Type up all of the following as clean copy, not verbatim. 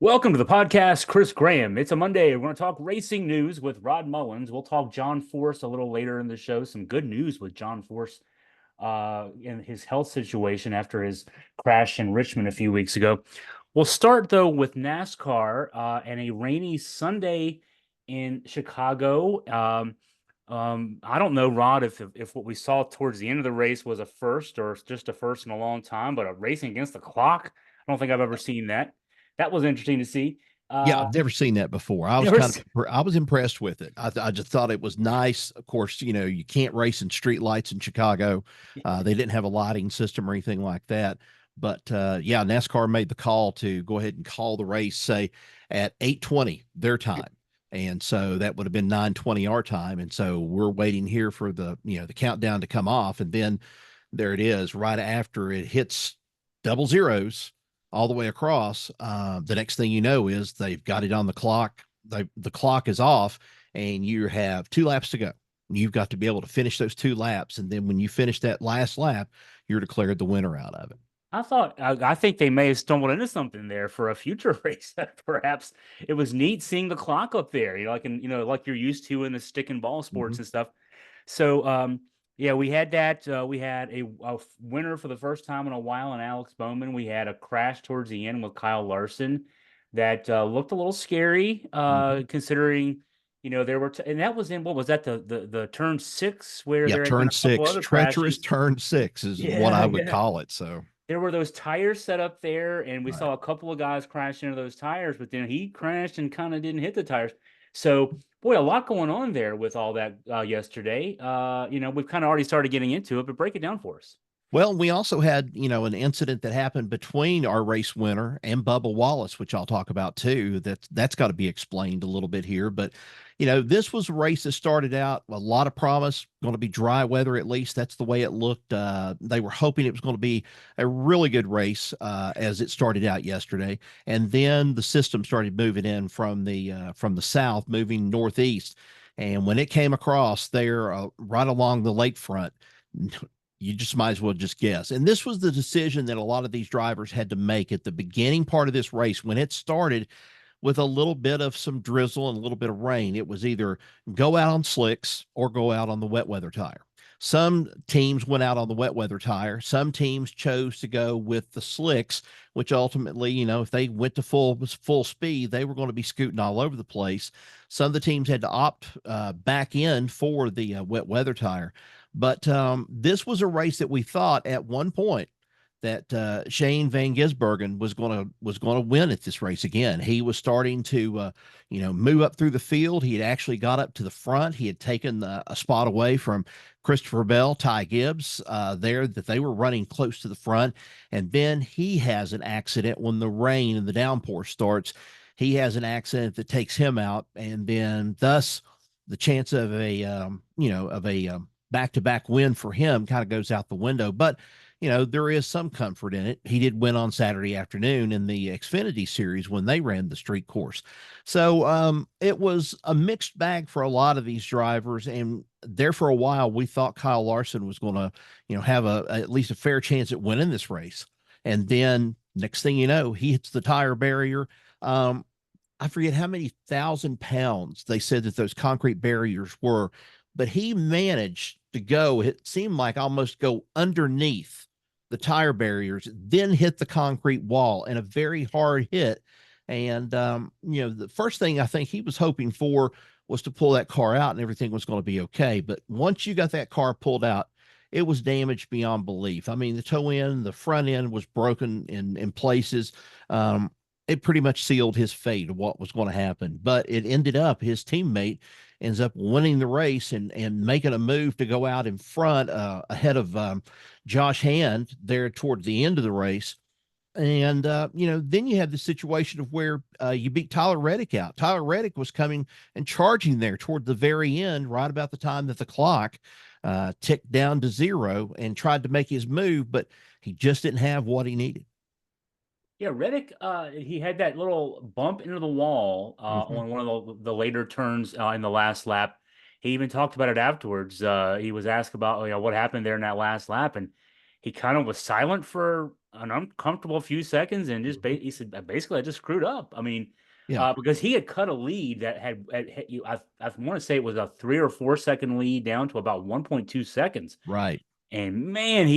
Welcome to the podcast, Chris Graham. It's a Monday. We're going to talk racing news with Rod Mullins. We'll talk John Force a little later in the show. Some good news with John Force in his health situation after his crash in Richmond a few weeks ago. We'll start, though, with NASCAR and a rainy Sunday in Chicago. I don't know, Rod, if what we saw towards the end of the race was a first or just a first in a long time, but a racing against the clock, I don't think I've ever seen that. That was interesting to see. Yeah, I've never seen that before. Never. I was impressed with it. I just thought it was nice. Of course, you can't race in street lights in Chicago. They didn't have a lighting system or anything like that. But yeah, NASCAR made the call to go ahead and call the race, say at 8:20 their time. And so that would have been 9:20 our time. And so we're waiting here for the countdown to come off. And then there it is, right after it hits double zeros all the way across. The next thing you know is they've got it on the clock. The clock is off, and you have 2 laps to go. You've got to be able to finish those 2 laps, and then when you finish that last lap, you're declared the winner out of it. I think they may have stumbled into something there for a future race. Perhaps it was neat seeing the clock up there, like you're used to in the stick and ball Mm-hmm. sports and stuff. So, yeah, we had that. We had a winner for the first time in a while in Alex Bowman. We had a crash towards the end with Kyle Larson that looked a little scary, Mm-hmm. considering, there were, and that was in, what was that, the turn six where Yeah, there had been turn a couple six, other treacherous crashes. turn six is what Yeah, I would yeah. call it. So, There were those tires set up there, and we right. saw a couple of guys crash into those tires, but then he crashed and kind of didn't hit the tires. So, boy, a lot going on there with all that yesterday. We've kind of already started getting into it, but break it down for us. Well, we also had, an incident that happened between our race winner and Bubba Wallace, which I'll talk about too. That's got to be explained a little bit here. But, this was a race that started out a lot of promise, going to be dry weather at least. That's the way it looked. They were hoping it was going to be a really good race as it started out yesterday, and then the system started moving in from the south, moving northeast. And when it came across there, right along the lakefront, you just might as well just guess. And this was the decision that a lot of these drivers had to make at the beginning part of this race when it started with a little bit of some drizzle and a little bit of rain. It was either go out on slicks or go out on the wet weather tire. Some teams went out on the wet weather tire. Some teams chose to go with the slicks, which ultimately, if they went to full speed, they were going to be scooting all over the place. Some of the teams had to opt back in for the wet weather tire. But this was a race that we thought at one point that Shane Van Gisbergen was going to win at this race again. He was starting to move up through the field. He had actually got up to the front. He had taken a spot away from Christopher Bell, Ty Gibbs there, that they were running close to the front. And then he has an accident when the rain and the downpour starts. He has an accident that takes him out, and then thus the chance of a back-to-back win for him kind of goes out the window. But there is some comfort in it. He did win on Saturday afternoon in the Xfinity Series when they ran the street course. So it was a mixed bag for a lot of these drivers. And there for a while, we thought Kyle Larson was going to, have at least a fair chance at winning this race. And then next thing you know, he hits the tire barrier. I forget how many 1,000 pounds they said that those concrete barriers were, but he managed to go, it seemed like almost go underneath the tire barriers, then hit the concrete wall in a very hard hit. And, the first thing I think he was hoping for was to pull that car out and everything was going to be okay. But once you got that car pulled out, it was damaged beyond belief. I mean, the toe end, the front end was broken in places. It pretty much sealed his fate of what was going to happen. But it ended up his teammate ends up winning the race and making a move to go out in front ahead of Josh Hand there toward the end of the race. And, then you have the situation of where you beat Tyler Reddick out. Tyler Reddick was coming and charging there toward the very end, right about the time that the clock ticked down to zero, and tried to make his move, but he just didn't have what he needed. Yeah, Reddick, he had that little bump into the wall Mm-hmm. on one of the later turns in the last lap. He even talked about it afterwards. He was asked about what happened there in that last lap, and he kind of was silent for an uncomfortable few seconds and just Mhm. he said basically I just screwed up. I mean, Yeah, because he had cut a lead that had you I want to say it was a 3 or 4 second lead down to about 1.2 seconds. right. And man,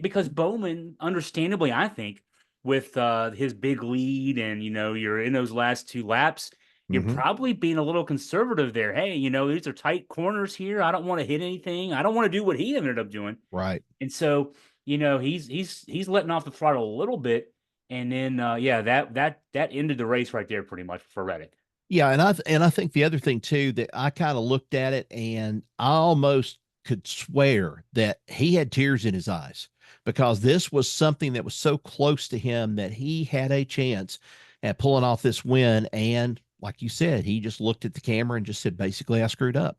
because Bowman, understandably, I think, with his big lead, and you're in those last two laps, you're Hmm. probably being a little conservative there. Hey, these are tight corners here. I don't want to hit anything. I don't want to do what he ended up doing. Right. And so, he's letting off the throttle a little bit, and then yeah, that ended the race right there, pretty much for Reddick. Yeah, and I think the other thing too that I kind of looked at it and I almost could swear that he had tears in his eyes because this was something that was so close to him that he had a chance at pulling off this win. And like you said, he just looked at the camera and just said, basically, I screwed up.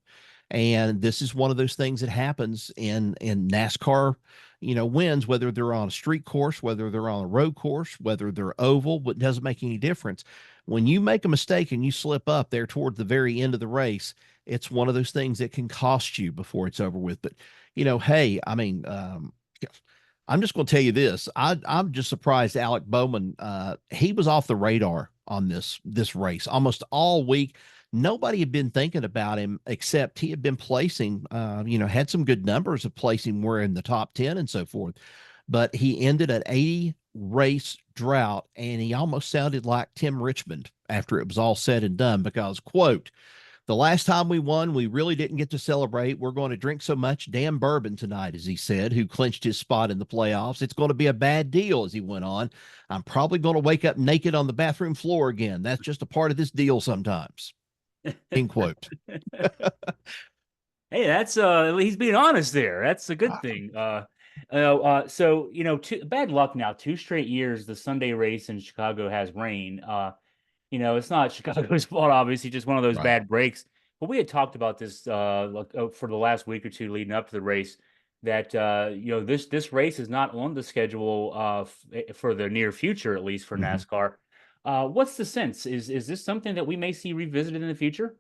And this is one of those things that happens in NASCAR, wins, whether they're on a street course, whether they're on a road course, whether they're oval, it doesn't make any difference when you make a mistake and you slip up there toward the very end of the race. It's one of those things that can cost you before it's over with. But hey, I mean, I'm just going to tell you this. I'm just surprised Alec Bowman. He was off the radar on this race almost all week. Nobody had been thinking about him except he had been placing. Had some good numbers of placing. Were in the top 10 and so forth, but he ended an 80 race drought, and he almost sounded like Tim Richmond after it was all said and done. Because quote, the last time we won, we really didn't get to celebrate. We're going to drink so much damn bourbon tonight, as he said, who clinched his spot in the playoffs. It's going to be a bad deal, as he went on. I'm probably going to wake up naked on the bathroom floor again. That's just a part of this deal sometimes. End quote. Hey, that's he's being honest there. That's a good thing. So bad luck now. 2 straight years the Sunday race in Chicago has rain. It's not Chicago's fault, obviously, just one of those Right. bad breaks. But we had talked about this for the last week or two leading up to the race that this race is not on the schedule for the near future, at least for Mm-hmm. NASCAR. What's the sense? Is this something that we may see revisited in the future?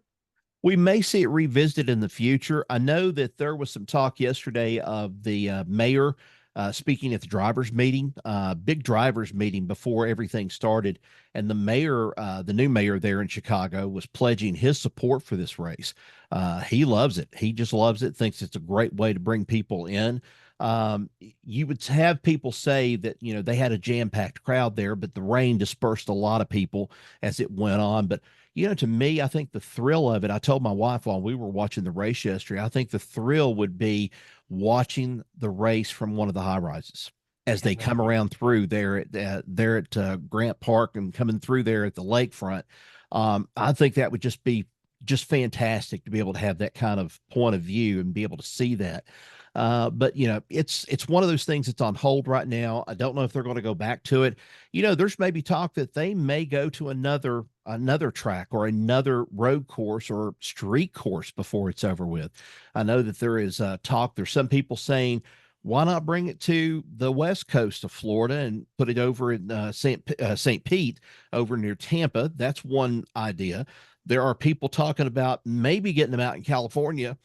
We may see it revisited in the future. I know that there was some talk yesterday of the mayor speaking at the drivers' meeting, big drivers' meeting before everything started. And the mayor, the new mayor there in Chicago, was pledging his support for this race. He loves it. He just loves it, thinks it's a great way to bring people in. You would have people say that, they had a jam packed crowd there, but the rain dispersed a lot of people as it went on. But to me, I think the thrill of it, I told my wife while we were watching the race yesterday, I think the thrill would be watching the race from one of the high rises as they come around through there at Grant Park and coming through there at the lakefront. I think that would just be just fantastic to be able to have that kind of point of view and be able to see that. But it's one of those things that's on hold right now. I don't know if they're going to go back to it. There's maybe talk that they may go to another track or another road course or street course before it's over with. I know that there is talk. There's some people saying, why not bring it to the west coast of Florida and put it over in St. Pete over near Tampa? That's one idea. There are people talking about maybe getting them out in California,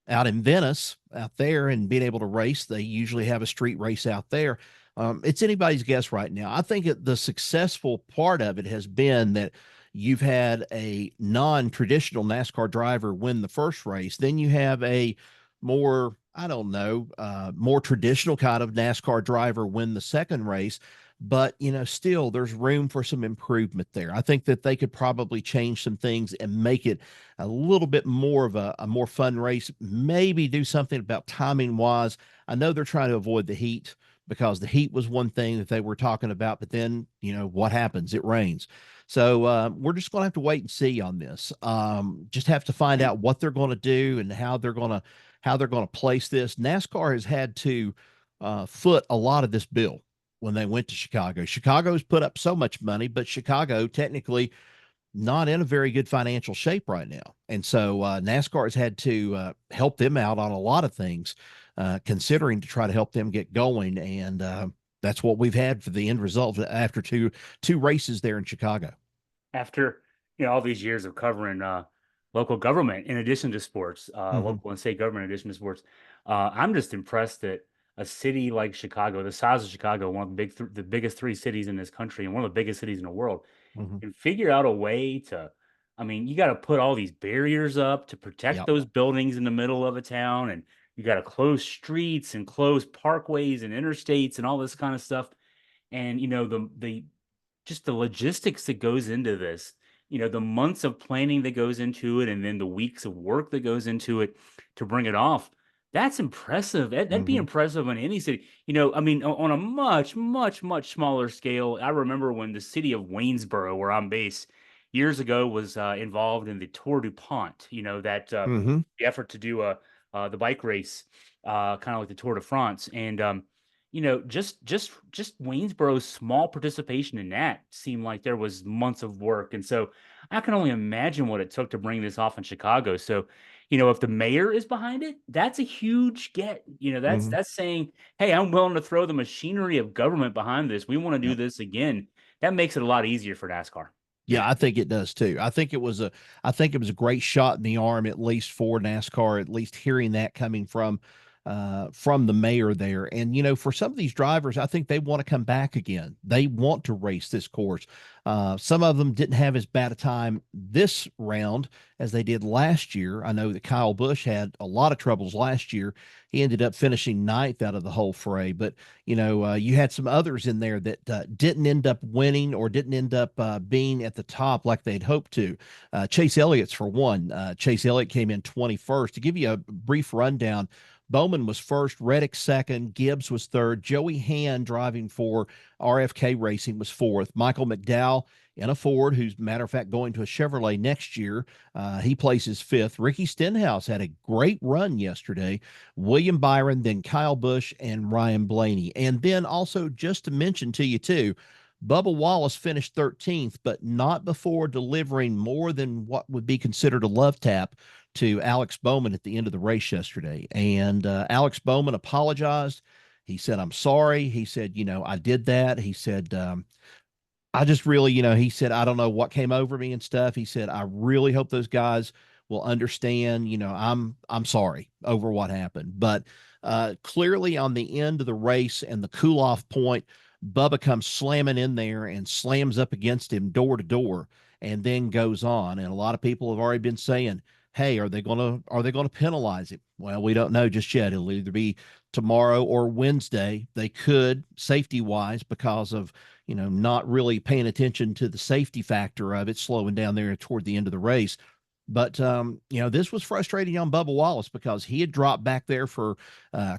out in Venice, out there, and being able to race. They usually have a street race out there. It's anybody's guess right now. I think the successful part of it has been that you've had a non-traditional NASCAR driver win the first race. Then you have a more, I don't know, more traditional kind of NASCAR driver win the second race. But, still there's room for some improvement there. I think that they could probably change some things and make it a little bit more of a more fun race, maybe do something about timing wise. I know they're trying to avoid the heat because the heat was one thing that they were talking about, but then, what happens? It rains. So we're just going to have to wait and see on this. Just have to find out what they're going to do and how they're going to place this. NASCAR has had to foot a lot of this bill when they went to Chicago. Chicago's put up so much money, but Chicago technically not in a very good financial shape right now. And so NASCAR has had to help them out on a lot of things, considering to try to help them get going. And that's what we've had for the end result after two races there in Chicago. After all these years of covering local government in addition to sports, Hmm. local and state government in addition to sports, I'm just impressed that a city like Chicago, the size of Chicago, one of the biggest three cities in this country and one of the biggest cities in the world, Hmm. and figure out a way to, I mean, you got to put all these barriers up to protect Yep. those buildings in the middle of a town, and you got to close streets and close parkways and interstates and all this kind of stuff. And the just the logistics that goes into this, the months of planning that goes into it, and then the weeks of work that goes into it to bring it off. That's impressive. That'd be Hmm. impressive in any city. I mean, on a much, much, much smaller scale. I remember when the city of Waynesboro, where I'm based, years ago, was involved in the Tour du Pont. That Hmm. the effort to do the bike race, kind of like the Tour de France, and just Waynesboro's small participation in that seemed like there was months of work. And so I can only imagine what it took to bring this off in Chicago. So, if the mayor is behind it, that's a huge get. That's Hmm. that's saying, hey, I'm willing to throw the machinery of government behind this. We want to do Yep. this again. That makes it a lot easier for NASCAR. Yeah, I think it does too. I think it was a great shot in the arm, at least for NASCAR, at least hearing that coming from the mayor there. And for some of these drivers, I think they want to come back again. They want to race this course. Some of them didn't have as bad a time this round as they did last year. I know that Kyle Busch had a lot of troubles last year. He ended up finishing ninth out of the whole fray, but you had some others in there that didn't end up winning or didn't end up being at the top like they'd hoped to. Chase Elliott's for one. Chase Elliott came in 21st. To give you a brief rundown, Bowman was first, Reddick second, Gibbs was third, Joey Hand driving for RFK Racing was fourth, Michael McDowell in a Ford, who's matter of fact going to a Chevrolet next year. He places fifth. Ricky Stenhouse had a great run yesterday. William Byron, then Kyle Busch and Ryan Blaney. And then also just to mention to you too, Bubba Wallace finished 13th, but not before delivering more than what would be considered a love tap to Alex Bowman at the end of the race yesterday. And Alex Bowman apologized. He said, I'm sorry. He said, I did that. He said, I just really, he said, I don't know what came over me and stuff. He said, I really hope those guys will understand, I'm sorry over what happened. But clearly on the end of the race and the cool off point, Bubba comes slamming in there and slams up against him door to door and then goes on. And a lot of people have already been saying, hey, are they gonna penalize him? Well, we don't know just yet. It'll either be tomorrow or Wednesday. They could, safety wise, because of not really paying attention to the safety factor of it, slowing down there toward the end of the race. But this was frustrating on Bubba Wallace because he had dropped back there for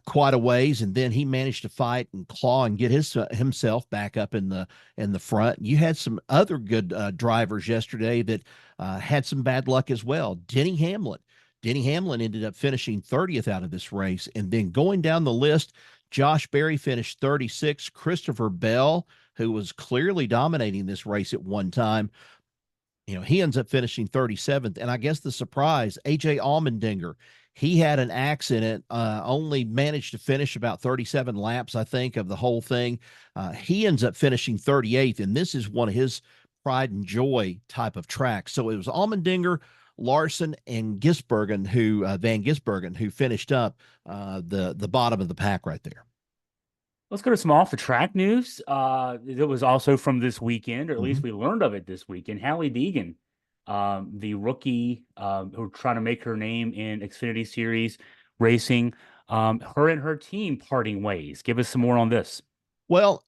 quite a ways, and then he managed to fight and claw and get himself back up in the front. You had some other good drivers yesterday that had some bad luck as well. Denny Hamlin ended up finishing 30th out of this race, and then going down the list, Josh Berry finished 36. Christopher Bell, who was clearly dominating this race at one time, he ends up finishing 37th. And I guess the surprise, AJ Allmendinger, he had an accident, only managed to finish about 37 laps, I think, of the whole thing. He ends up finishing 38th, and this is one of his pride and joy type of tracks. So it was Allmendinger, Larson, and Van Gisbergen, who finished up the bottom of the pack right there. Let's go to some off the track news. It was also from this weekend, or at Mm-hmm. least we learned of it this weekend. Halle Deegan, the rookie who trying to make her name in Xfinity Series racing, her and her team parting ways. Give us some more on this. Well,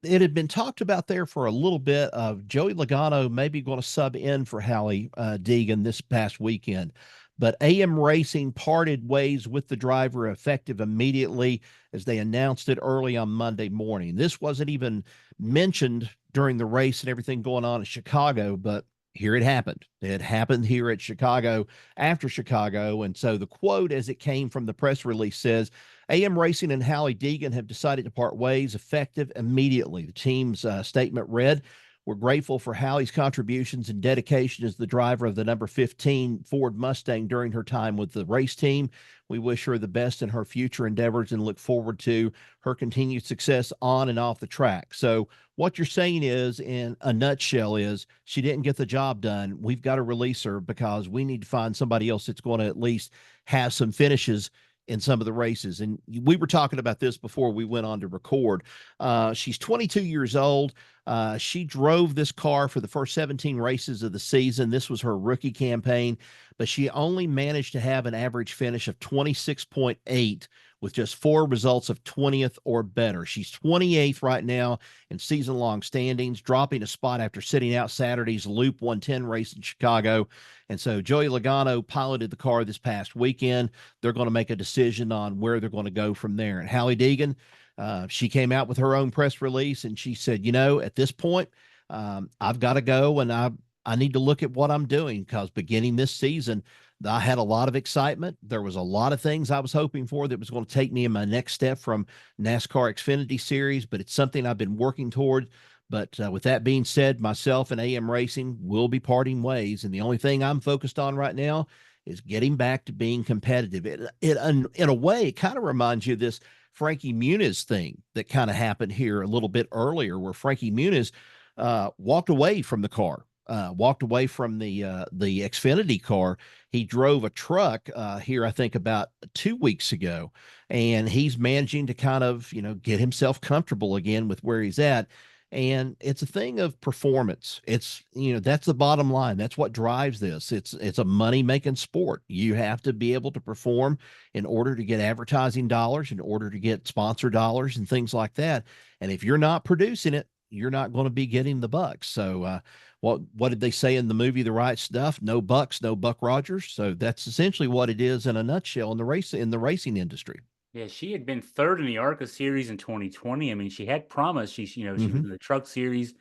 it had been talked about there for a little bit of Joey Logano maybe going to sub in for Hallie Deegan this past weekend. But AM Racing parted ways with the driver effective immediately as they announced it early on Monday morning. This wasn't even mentioned during the race and everything going on in Chicago, but here it happened. It happened here at Chicago after Chicago. And so the quote as it came from the press release says, AM Racing and Halle Deegan have decided to part ways effective immediately. The team's statement read, we're grateful for Hallie's contributions and dedication as the driver of the number 15 Ford Mustang during her time with the race team. We wish her the best in her future endeavors and look forward to her continued success on and off the track. So what you're saying is, in a nutshell, is she didn't get the job done. We've got to release her because we need to find somebody else that's going to at least have some finishes in some of the races. And we were talking about this before we went on to record. She's 22 years old. She drove this car for the first 17 races of the season. This was her rookie campaign, but she only managed to have an average finish of 26.8 with just 4 results of 20th or better. She's 28th right now in season-long standings, dropping a spot after sitting out Saturday's Loop 110 race in Chicago. And so Joey Logano piloted the car this past weekend. They're going to make a decision on where they're going to go from there. And Hallie Deegan, she came out with her own press release, and she said, at this point, I've got to go, and I need to look at what I'm doing, because beginning this season, I had a lot of excitement. There was a lot of things I was hoping for that was going to take me in my next step from NASCAR Xfinity Series, but it's something I've been working toward. But with that being said, myself and AM Racing will be parting ways, and the only thing I'm focused on right now is getting back to being competitive. In a way, it kind of reminds you of this Frankie Muniz thing that kind of happened here a little bit earlier, where Frankie Muniz walked away from the car, walked away from the Xfinity car. He drove a truck here, I think, about 2 weeks ago, and he's managing to kind of, get himself comfortable again with where he's at. And it's a thing of performance. It's, that's the bottom line. That's what drives this. It's a money-making sport. You have to be able to perform in order to get advertising dollars, in order to get sponsor dollars and things like that. And if you're not producing it, you're not going to be getting the bucks. So what did they say in the movie The Right Stuff? No bucks, no Buck Rogers. So that's essentially what it is in a nutshell in the racing industry. Yeah, she had been third in the ARCA series in 2020. I mean, she had promised. She was Hmm. in the truck series,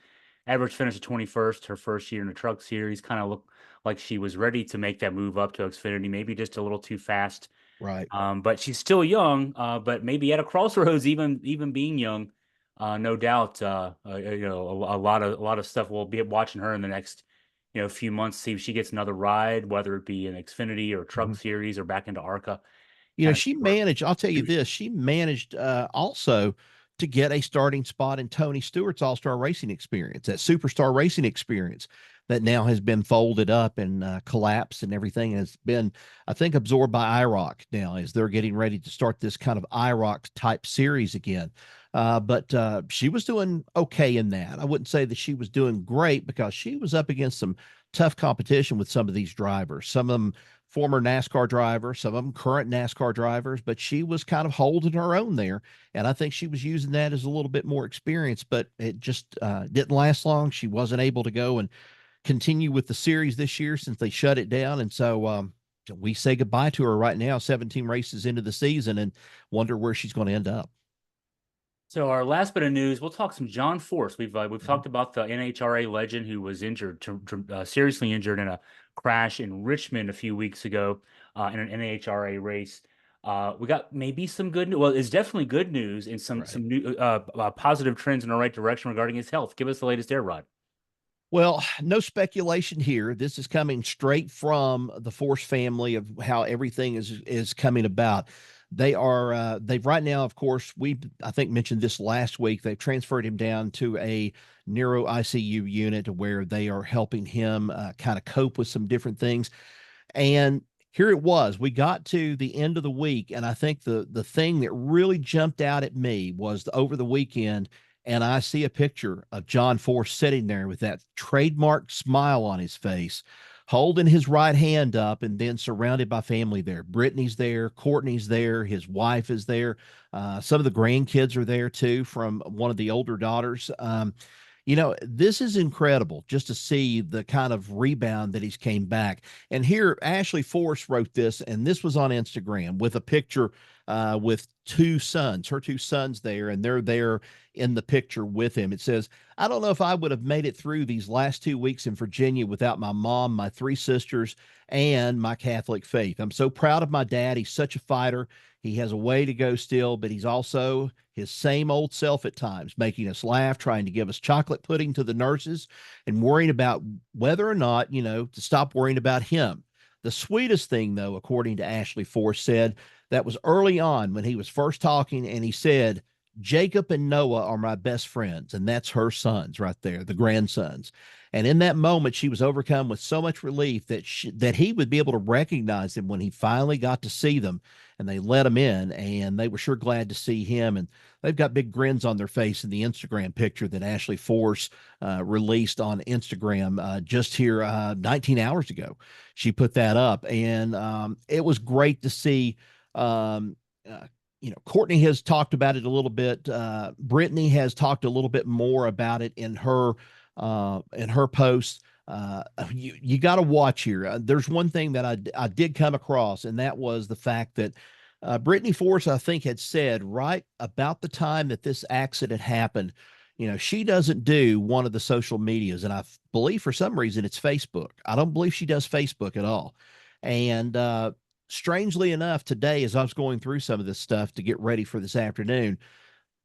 average finish of 21st, her first year in the truck series. Kind of looked like she was ready to make that move up to Xfinity, maybe just a little too fast. Right. But she's still young, but maybe at a crossroads, even being young, no doubt, a lot of stuff. We'll be watching her in the next, few months, see if she gets another ride, whether it be an Xfinity or truck Mhm. series or back into ARCA. Kind of She see where. managed, I'll tell you this, she managed also to get a starting spot in Tony Stewart's All-Star Racing Experience, that Superstar Racing Experience that now has been folded up and collapsed, and everything has been, I think, absorbed by IROC now, as they're getting ready to start this kind of IROC type series again. But she was doing okay in that. I wouldn't say that she was doing great, because she was up against some tough competition with some of these drivers. Some of them former NASCAR drivers, some of them current NASCAR drivers, but she was kind of holding her own there. And I think she was using that as a little bit more experience, but it just didn't last long. She wasn't able to go and continue with the series this year since they shut it down. And so we say goodbye to her right now, 17 races into the season, and wonder where she's going to end up. So our last bit of news, we'll talk some John Force. We've Mhm. talked about the NHRA legend who was injured, seriously injured in a crash in Richmond a few weeks ago in an NHRA race. We got maybe some good news. Well, it's definitely good news and some Right. some new positive trends in the right direction regarding his health. Give us the latest there, Rod. Well, no speculation here. This is coming straight from the Force family of how everything is coming about. They've right now, of course, we I think mentioned this last week. They've transferred him down to a neuro ICU unit where they are helping him kind of cope with some different things. And here it was. We got to the end of the week, and I think the thing that really jumped out at me was over the weekend, and I see a picture of John Force sitting there with that trademark smile on his face, holding his right hand up, and then surrounded by family there. Brittany's there, Courtney's there, his wife is there. Some of the grandkids are there too from one of the older daughters. This is incredible just to see the kind of rebound that he's came back. And here, Ashley Force wrote this, and this was on Instagram with a picture with her two sons there, and they're there in the picture with him. It says, I don't know if I would have made it through these last 2 weeks in Virginia without my mom, my 3 sisters, and my Catholic faith. I'm so proud of my dad. He's such a fighter. He has a way to go still, but he's also his same old self at times, making us laugh, trying to give us chocolate pudding to the nurses, and worrying about whether or not, to stop worrying about him. The sweetest thing, though, according to Ashley Force, said that was early on when he was first talking, and he said, Jacob and Noah are my best friends, and that's her sons right there, the grandsons. And in that moment, she was overcome with so much relief that he would be able to recognize them when he finally got to see them, and they let him in, and they were sure glad to see him. And they've got big grins on their face in the Instagram picture that Ashley Force released on Instagram just here 19 hours ago. She put that up, and it was great to see. Um, uh, Courtney has talked about it a little bit. Brittany has talked a little bit more about it in her posts. You got to watch here. There's one thing that I did come across, and that was the fact that Brittany Force, I think, had said right about the time that this accident happened, she doesn't do one of the social medias, and I believe for some reason it's Facebook. I don't believe she does Facebook at all. And strangely enough, today, as I was going through some of this stuff to get ready for this afternoon,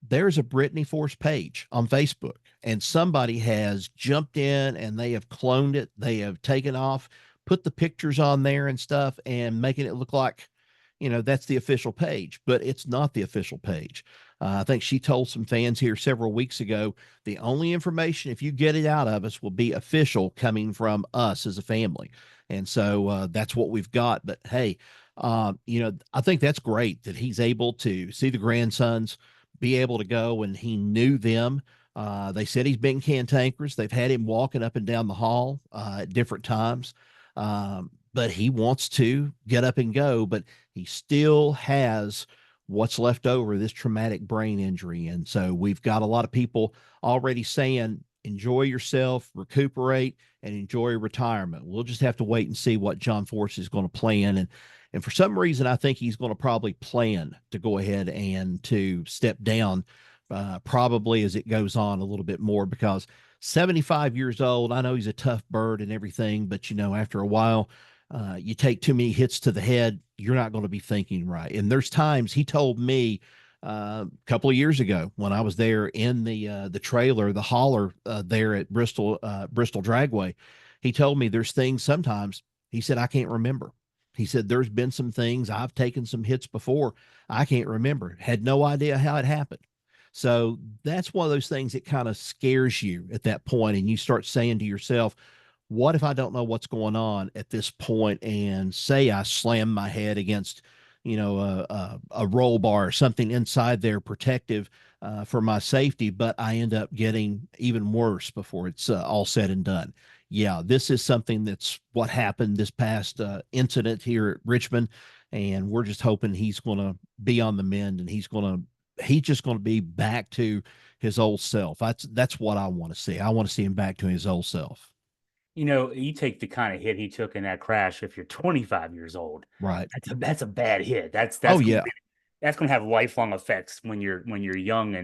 there's a Brittany Force page on Facebook, and somebody has jumped in and they have cloned it. They have taken off, put the pictures on there and stuff, and making it look like, that's the official page, but it's not the official page. I think she told some fans here several weeks ago, the only information, if you get it out of us, will be official coming from us as a family. And so that's what we've got. But hey, I think that's great that he's able to see the grandsons, be able to go, and he knew them. They said he's been cantankerous. They've had him walking up and down the hall at different times. But he wants to get up and go, but he still has what's left over, this traumatic brain injury. And so we've got a lot of people already saying, enjoy yourself, recuperate, and enjoy retirement. We'll just have to wait and see what John Force is going to plan. And for some reason, I think he's going to probably plan to go ahead and to step down probably as it goes on a little bit more, because 75 years old, I know he's a tough bird and everything, but after a while, you take too many hits to the head, you're not going to be thinking right. And there's times he told me a couple of years ago when I was there in the trailer, the hauler there at Bristol Dragway, he told me there's things sometimes, he said, I can't remember. He said, there's been some things, I've taken some hits before, I can't remember, had no idea how it happened. So that's one of those things that kind of scares you at that point, and you start saying to yourself, what if I don't know what's going on at this point, and say I slam my head against, a roll bar or something inside there protective for my safety, but I end up getting even worse before it's all said and done. Yeah, this is something that's what happened this past incident here at Richmond, and we're just hoping he's going to be on the mend, and he's just going to be back to his old self. That's what I want to see. I want to see him back to his old self. You take the kind of hit he took in that crash. If you're 25 years old, Right. that's a bad hit. Oh yeah. That's going to have lifelong effects when you're young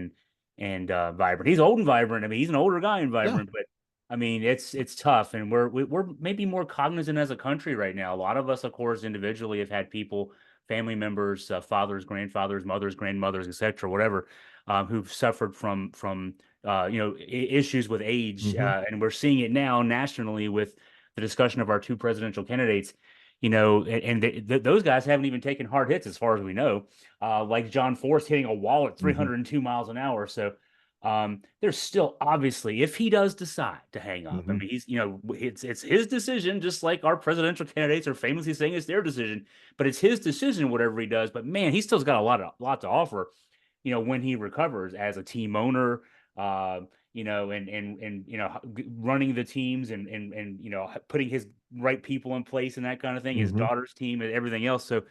and vibrant. He's old and vibrant. I mean, he's an older guy and Yeah. vibrant, but I mean, it's tough, and we're maybe more cognizant as a country right now. A lot of us, of course, individually have had people, family members, fathers, grandfathers, mothers, grandmothers, etc., whatever, who've suffered from issues with age, Hmm. and we're seeing it now nationally with the discussion of our two presidential candidates. Those guys haven't even taken hard hits as far as we know, like John Force hitting a wall at Hmm. 302 miles an hour. So there's still, obviously, if he does decide to hang up, I Hmm. mean, it's his decision, just like our presidential candidates are famously saying it's their decision, but it's his decision, whatever he does. But man, he still's got a lot to offer, when he recovers as a team owner, and running the teams and putting his right people in place and that kind of thing, his Hmm. daughter's team and everything else. So,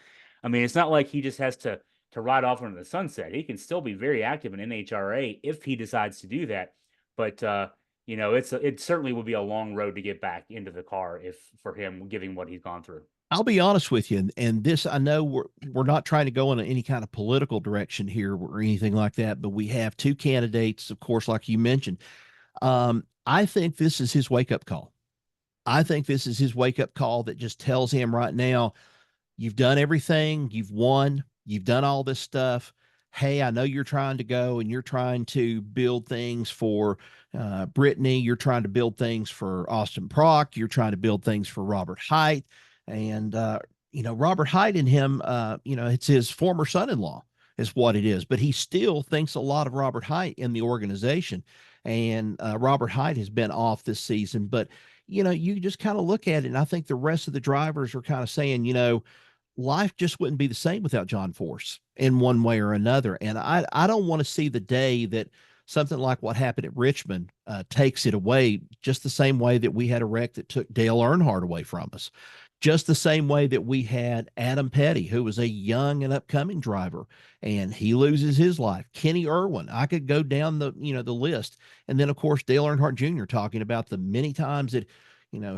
I mean, it's not like he just has to ride off into the sunset. He can still be very active in NHRA if he decides to do that. But it certainly would be a long road to get back into the car if for him, given what he's gone through. I'll be honest with you, and this, I know we're not trying to go in any kind of political direction here or anything like that, but we have two candidates, of course, like you mentioned. I think this is his wake up call. I think this is his wake up call that just tells him right now, you've done everything, you've won, you've done all this stuff. Hey, I know you're trying to go and you're trying to build things for Brittany. You're trying to build things for Austin Prock. You're trying to build things for Robert Height. And, Robert Height and him, it's his former son in law. is what it is. But he still thinks a lot of Robert Hight in the organization. And Robert Hight has been off this season. But, you just kind of look at it, and I think the rest of the drivers are kind of saying, life just wouldn't be the same without John Force in one way or another. And I don't want to see the day that something like what happened at Richmond takes it away, just the same way that we had a wreck that took Dale Earnhardt away from us. Just the same way that we had Adam Petty, who was a young and upcoming driver, and he loses his life. Kenny Irwin, I could go down the list, and then of course Dale Earnhardt Jr. talking about the many times that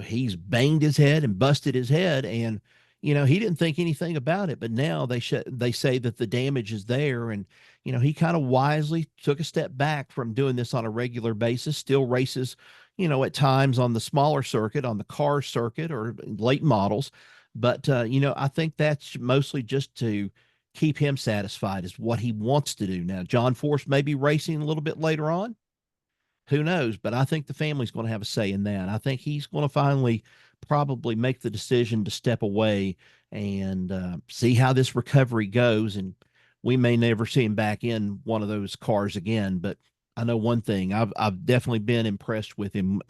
he's banged his head and busted his head, and he didn't think anything about it, but now they say that the damage is there, and he kind of wisely took a step back from doing this on a regular basis. Still races, at times on the smaller circuit, on the car circuit, or late models, but I think that's mostly just to keep him satisfied is what he wants to do now. John Force may be racing a little bit later on, who knows? But I think the family's going to have a say in that. I think he's going to finally probably make the decision to step away and see how this recovery goes. And we may never see him back in one of those cars again. But I know one thing: I've definitely been impressed with him.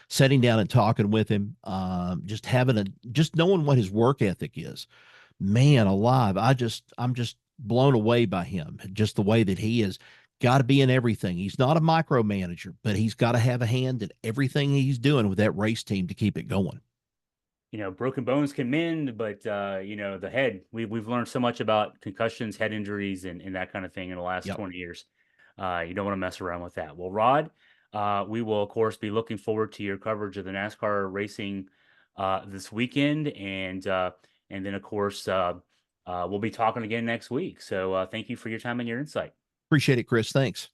Sitting down and talking with him, just knowing what his work ethic is. Man alive, I'm just blown away by him. Just the way that he is got to be in everything. He's not a micromanager, but he's got to have a hand in everything he's doing with that race team to keep it going. Broken bones can mend, but the head. We've learned so much about concussions, head injuries, and that kind of thing in the last Yep. 20 years. You don't want to mess around with that. Well, Rod, we will of course be looking forward to your coverage of the NASCAR racing this weekend, and then of course we'll be talking again next week. So thank you for your time and your insight. Appreciate it, Chris. Thanks.